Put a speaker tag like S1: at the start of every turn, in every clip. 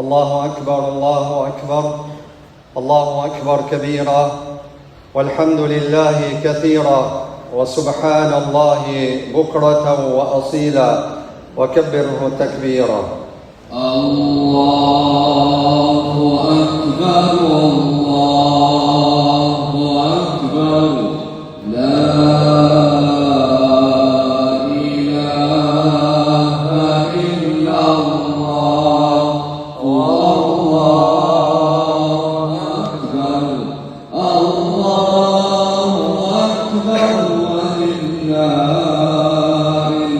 S1: الله أكبر الله أكبر الله أكبر كبيرا والحمد لله كثيرا وسبحان الله بكرة وأصيلا وكبره تكبيرا
S2: الله أكبر الله أكبر لا إله إلا الله والله أكبر الله أكبر ولله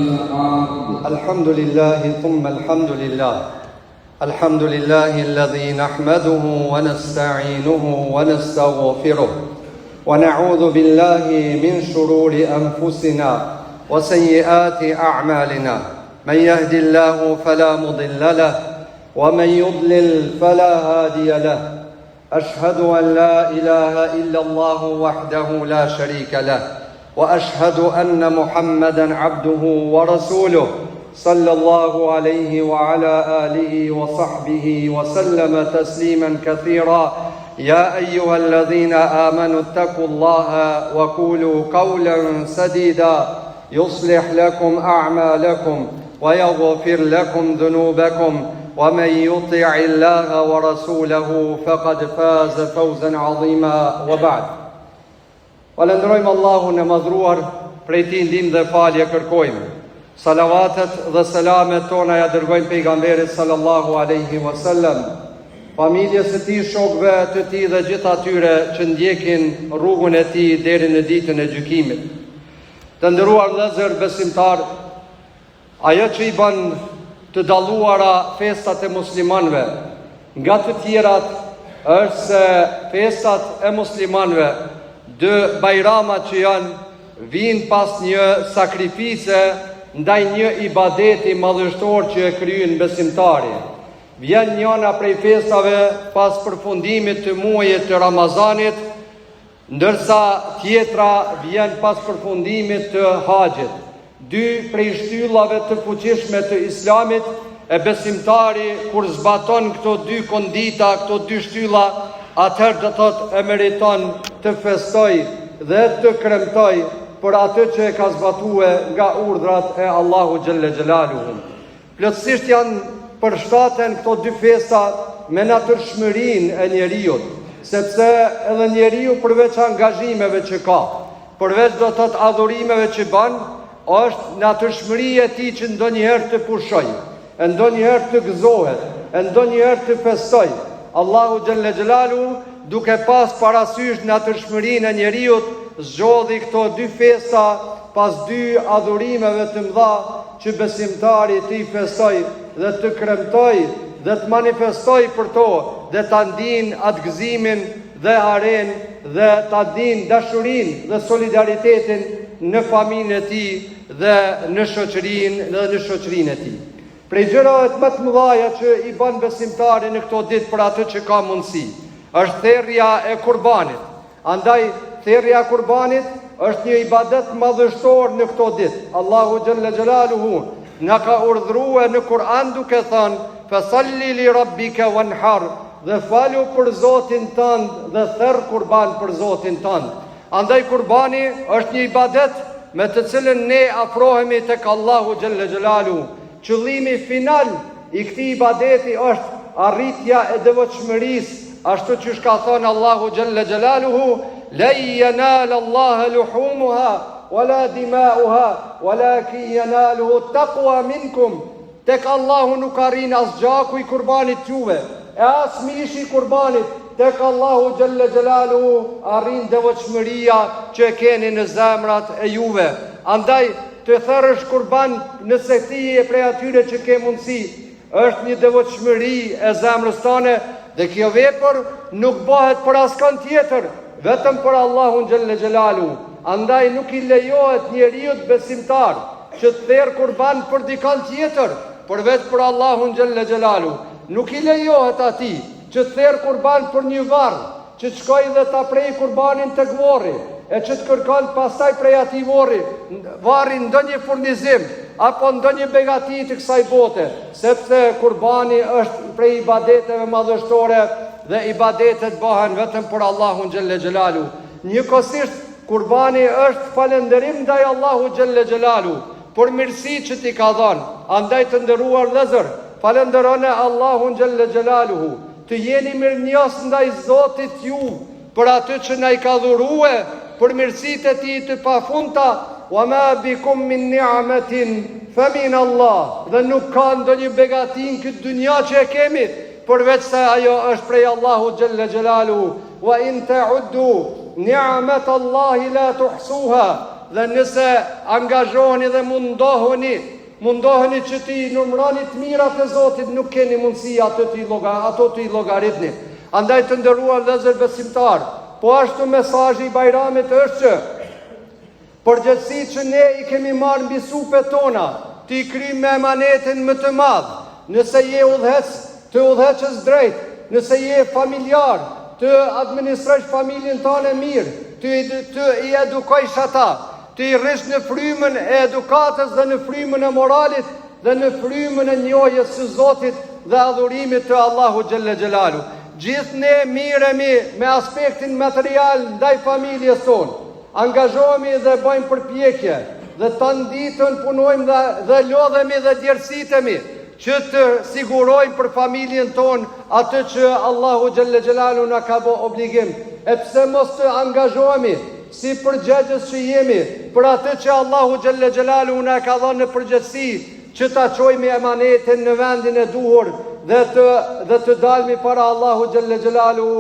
S2: الحمد.
S1: الحمد لله ثم الحمد لله. الحمد لله الذي نحمده ونستعينه ونستغفره ونعوذ بالله من شرور أنفسنا وسيئات أعمالنا. من يهد الله فلا مضل له ومن يضلل فلا هادي له. أشهد أن لا إله إلا الله وحده لا شريك له وأشهد أن محمدا عبده ورسوله صلى الله عليه وعلى آله وصحبه وسلم تسليما كثيرا. يا أيها الذين آمنوا اتقوا الله وقولوا قولا سديدا يصلح لكم أعمالكم ويغفر لكم ذنوبكم ومن يطع الله ورسوله فقد فاز فوزا عظيما وبعد. Falënderojmë Allahun e madhruar, prej tij ndihmë dhe falje kërkojmë. Salavatet dhe selamet tona ja dërgojmë pejgamberit sallallahu alaihi wasallam, familjes së tij, shokëve të tij dhe gjithë atyre që ndjekin rrugën e tij deri në ditën e gjykimit. Të nderuar vëllezër besimtar, ajo që i bën të dalluara festat e muslimanëve nga të tjerat është se festat e muslimanëve, dy bajramat që janë, vinë pas një sakrifice ndaj një ibadeti madhështor që e kryen besimtari. Vjen njëna prej festave pas përfundimit të muajit të Ramazanit, ndërsa tjetra vjen pas përfundimit të haxhit. Dy prej shtyllave të fuqishme të Islamit, e besimtari kur zbaton këto dy kondita, këto dy shtylla, atëherë do thotë e meriton të festoj dhe të kremtoj për atë që e ka zbatue nga urdhrat e Allahu xhelle xhelaluhu. Plotësisht janë përshtaten këto dy festa me natyrshmërinë e njeriut, sepse edhe njeriu përveç angazhimeve që ka, përveç do thotë adhurimeve që bën, është natyrshmëria e tij që ndonjëherë të pushoj, ndonjëherë të gëzohet, ndonjëherë të festoj. Allahu xhelle xhelalu, duke pas parasysh natyrshmërinë e njeriut, zgjodhi këto dy festa pas dy adhurimeve të mëdha që besimtari të i festoj dhe të kremtoj dhe të manifestoj për to dhe ta ndin atë gëzimin dhe haren dhe ta ndin dashurin dhe solidaritetin në familjen e tij dhe në shoqërinë e tij. Prej gjërave më të mëdha që i bën besimtari në këto ditë për atë që ka mundësi, është therrja e kurbanit. Andaj therrja e kurbanit është një ibadet madhështor në këto ditë. Allahu xhelle xhelaluhu na ka urdhëruar në Kur'an duke thënë: "Fasalli li rabbika wanhar", dhe falu për Zotin tënd dhe therr kurban për Zotin tënd. Andaj kurbani është një ibadet me të cilën ne afrohemi tek Allahu xhelle xhelaluhu. Qëllimi final i këtij ibadeti është arritja e devotshmërisë, ashtu që ka thënë Allahu xhelle xhelaluhu: "La yanal Allah luhumuha wala dima'uha walakin yanaluhu taqwa minkum." Tek Allahu nuk arrin as gjaku i kurbanit juve, e as mishi i kurbanit. Tek Allahu xhelle xhelaluhu arrin devotshmëria që e keni në zemrat e juve. Andaj të therrësh kurban nëse ti je prej atyre që ke mundësi, është një devotshmëri e zemrës tënde dhe kjo vepër nuk bëhet për askën tjetër, vetëm për Allahun xhelle xhelalu. Andaj nuk i lejohet njeriu besimtar që të therr kurban për dikën tjetër, përveç për Allahun xhelle xhelalu. Nuk i lejohet atij që të therr kurban për një varr, që të shkojë dhe ta prej kurbanin tek varri, e që të kërkon pastaj prej atij varri ndonjë furnizim, apo ndonjë begati të kësaj bote, sepse kurbani është prej ibadeteve madhështore dhe ibadetet bëhen vetëm për Allahun xhelle xhelalu. Njëkohësisht kurbani është falënderim ndaj Allahut xhelle xhelalu për mirësitë që t'i ka dhënë. Andaj të nderuar vëllezër, falënderoni Allahun xhelle xhelaluhu. Të jeni mirënjohës ndaj Zotit ju për atë që na i ka dhuruar, për mirësitë e tij të pafundta. Wa ma bikum min ni'matin fa min Allah. Dhe nuk ka ndonjë begati në këtë dynja që e kemi, përveç se ajo është prej Allahut xhelle xhelaluhu. Wa in ta'uddu ni'mat Allahi la tuhsuha. Dhe nëse angazhoheni dhe mundoheni që ti numëroni të mirat e Zotit, nuk keni mundësi ato të i llogaritni. Andaj të nderuar vëllezër besimtar, po ashtu mesazhi i Bajramit është që përgjithësi që ne i kemi marrë mbi supet tona, ti kryjmë me emanetin më të madh. Nëse je udhëhec, të udhëheqës drejt, nëse je familjar, të administrosh familjen tënde mirë, të i edukojsh ata, të i rrish në frymën e edukatës dhe në frymën e moralit dhe në frymën e njohjes së Zotit dhe adhurimit të Allahut xhelle xhelalu. Gjithë ne miremi me aspektin material ndaj familjes tonë. Angazhohemi dhe bëjmë përpjekje dhe të ditën punojmë dhe lodhemi dhe djersitemi që të sigurojmë për familjen tonë atë që Allahu xhelle xhelalu na ka bë obligim. E pse mos të angazhohemi si përgjegjës që jemi për atë që Allahu xhelle xhelalu na ka dhënë në përgjegjësi, që ta çojmë emanetin në vendin e duhur dhe të dalmi para Allahu xhelle xhelalu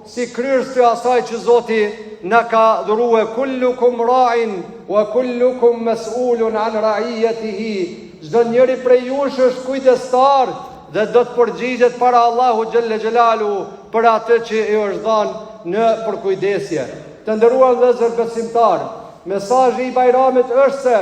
S1: si kryerës të asaj që Zoti na ka dhuruar. Kullukum ra'in wa kullukum mas'ulun an ra'iyatihi. Çdo njeri prej jush është kujdestar dhe do të përgjigjet para Allahu xhelle xhelalu për atë që i është dhënë në përkujdesje. Të nderuar vëllezër besimtar, mesazhi i Bajramit është se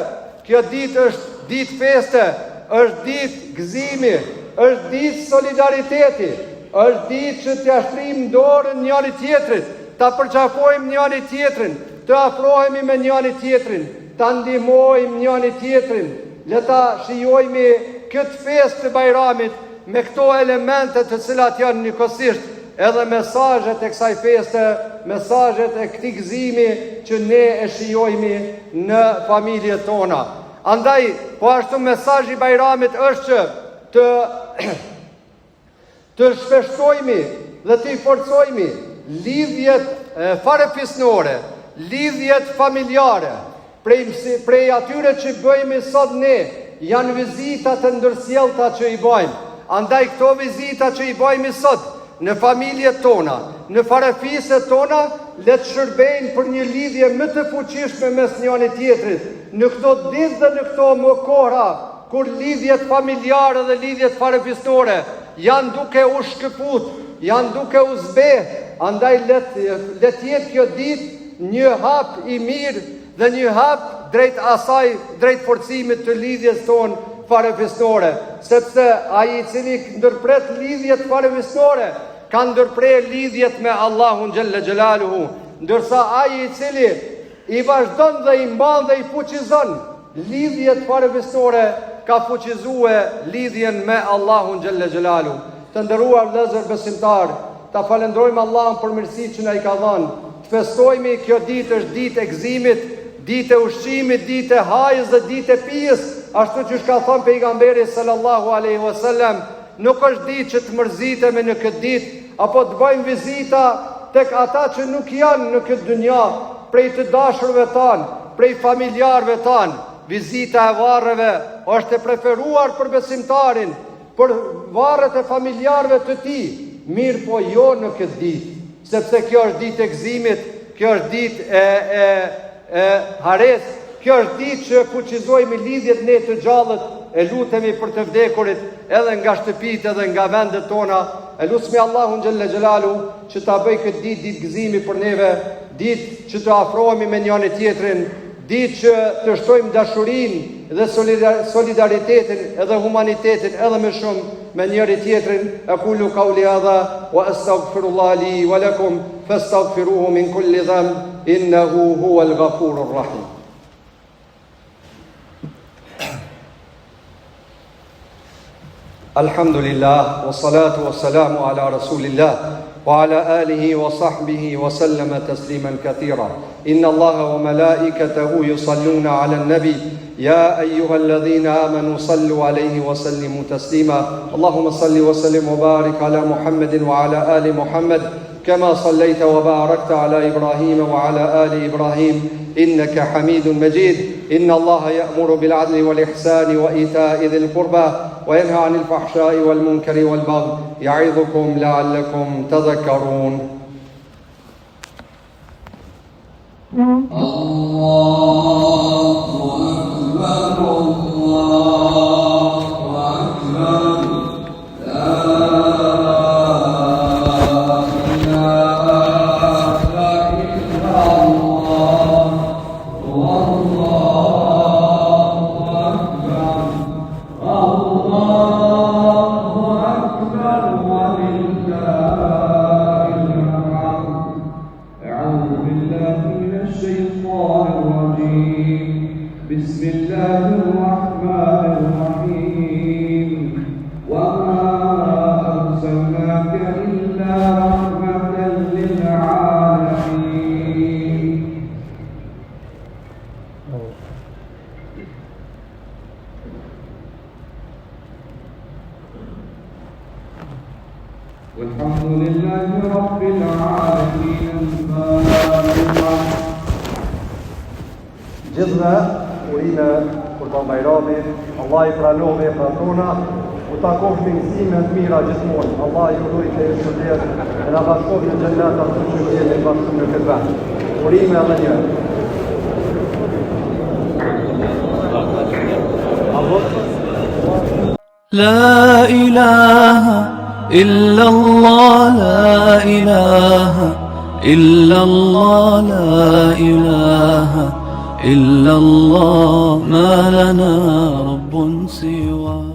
S1: kjo ditë është ditë feste, është ditë gëzimi, është ditë solidariteti, është ditë që t'ia shtrim dorën njëri tjetrit, ta përqafojmë njëri tjetrin, të afrohemi me njëri tjetrin, ta ndihmojmë njëri tjetrin. Le ta shijojmë këtë festë të Bajramit me këto elemente të cilat janë njëkohësisht edhe mesazhet e kësaj feste, mesazhet e këtij gëzimi që ne e shijojmë në familjet tona. Andaj, po ashtu mesazhi i Bajramit është që të shpeshtojmë dhe të forcojmë lidhjet farefisnore, lidhjet familjare, prej atyre që bëjmë sot ne, janë vizitat e ndërsjellta që i bëjmë. Andaj këto vizita që i bëjmë sot në familjet tona, në farefisjet tona, le të shërbejnë për një lidhje më të fuqishme mes njëri tjetrit. Në këto ditë dhe në këto kohra, kur lidhjet familjare dhe lidhjet farefisnore janë duke u shkëput, janë duke u zbeh, andaj le të jetë kjo ditë një hap i mirë dhe një hap drejt asaj, drejt forcimit të lidhjes tonë farefisnore, sepse ai i cili ndërpret lidhjet farefisnore ka ndërprer lidhjet me Allahun xhelle xhelaluhu, ndërsa ai i cili i vazhdon dhe i mban dhe i fuqizon lidhjet farefisnore ka fuqizuar lidhjen me Allahun xhelle xhelaluhu. Të nderuar vëllezër besimtar, ta falenderojmë Allahun për mirësitë që na i ka dhënë. Të festojmë kjo ditë, është ditë e gëzimit, ditë e ushqimit, ditë e hajës dhe ditë e pijës, ashtu që ka thënë pejgamberi sallallahu alaihi wasallam. Nuk është ditë që të mërzitemi në këtë ditë, apo të bëjmë vizita tek ata që nuk janë në këtë dynja, prej të dashurve tanë, prej familjarëve tanë. Vizita e varreve është e preferuar për besimtarin, për varret e familjarëve të tij, mirë po jo në këtë ditë, sepse kjo është ditë e gëzimit, kjo është ditë e hares, kjo është ditë që fuqizojmë lidhjet ne të gjallët, e lutemi për të vdekurit edhe nga shtëpitë edhe nga vendet tona. E lutemi Allahun xhelle xhelalu që ta bëj këtë ditë gëzimi për neve, ditë që të afrohemi me njëri tjetrin, ditë që të shtojmë dashurinë dhe solidaritetin edhe humanitetin edhe më shumë me njëri tjetrin. Aqulu qawli hadha wa astaghfirullah li wa lakum fastaghfiruhu min kulli dhanb innahu huwal ghafurur rahim. Alhamdulillah, wa salatu wa salamu ala rasulillah, wa ala alihi wa sahbihi wa sallama tasliman kathira. Inna Allaha wa malaikatahu yusalluna ala nabi, ya ayyuhalladhina amanu sallu alayhi wa sallimu taslima. Allahumma salli wa sallim wa barik ala Muhammadin wa ala ali Muhammad, كما صليت وباركت على إبراهيم وعلى آل إبراهيم إنك حميد مجيد. إن الله يأمر بالعدل والإحسان وإيتاء ذي القربى وينهى عن الفحشاء والمنكر والبغي يعظكم لعلكم تذكرون.
S2: بسم الله الرحمن الرحيم وما أرسلناك إلا رحمة للعالمين. والحمد لله رب العالمين.
S1: Gjithve, urime Kurban Bajramit, Allah I pranove e patrona, u takosh me mësime të mira gjithmonë. Allah ju rujtë e shëndet, e na bashkof në xhennet atë që jemi bashkë në këtë vend. Urime edhe një.
S3: La ilaha illa Allah, la ilaha illa Allah, la ilaha إلا الله ما لنا رب سواه.